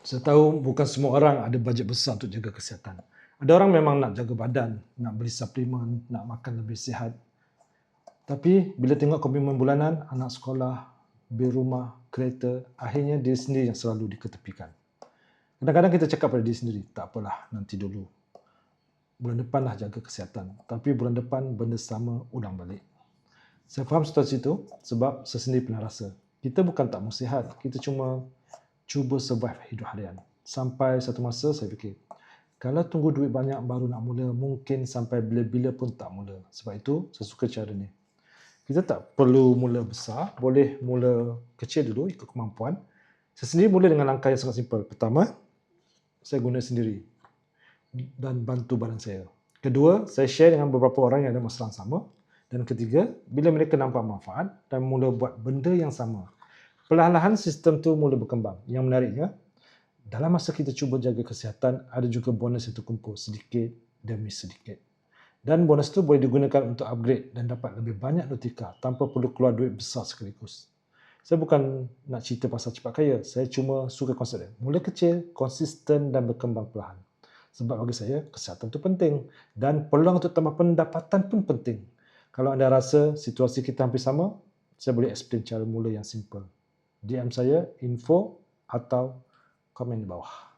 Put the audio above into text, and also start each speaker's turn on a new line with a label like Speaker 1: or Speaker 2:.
Speaker 1: Saya tahu bukan semua orang ada bajet besar untuk jaga kesihatan. Ada orang memang nak jaga badan, nak beli suplemen, nak makan lebih sihat. Tapi bila tengok komitmen bulanan, anak sekolah, bil rumah, kereta, akhirnya diri sendiri yang selalu diketepikan. Kadang-kadang kita cakap pada diri sendiri, tak apalah, nanti dulu. Bulan depanlah jaga kesihatan. Tapi bulan depan benda sama ulang balik. Saya faham situasi itu sebab saya sendiri pernah rasa. Kita bukan tak mahu sihat, kita cuma cuba survive hidup harian. Sampai satu masa saya fikir, kalau tunggu duit banyak baru nak mula, mungkin sampai bila-bila pun tak mula. Sebab itu, saya suka cara ni. Kita tak perlu mula besar, boleh mula kecil dulu ikut kemampuan. Saya sendiri mula dengan langkah yang sangat simple. Pertama, saya guna sendiri dan bantu badan saya. Kedua, saya share dengan beberapa orang yang ada masalah sama. Dan ketiga, bila mereka nampak manfaat dan mula buat benda yang sama, perlahan-lahan sistem tu mula berkembang. Yang menariknya, dalam masa kita cuba jaga kesihatan, ada juga bonus yang terkumpul sedikit demi sedikit. Dan bonus tu boleh digunakan untuk upgrade dan dapat lebih banyak notika tanpa perlu keluar duit besar sekaligus. Saya bukan nak cerita pasal cepat kaya, saya cuma suka konsep dia. Mula kecil, konsisten dan berkembang perlahan. Sebab bagi saya, kesihatan itu penting. Dan peluang untuk tambah pendapatan pun penting. Kalau anda rasa situasi kita hampir sama, saya boleh explain cara mula yang simple. DM saya, info atau komen di bawah.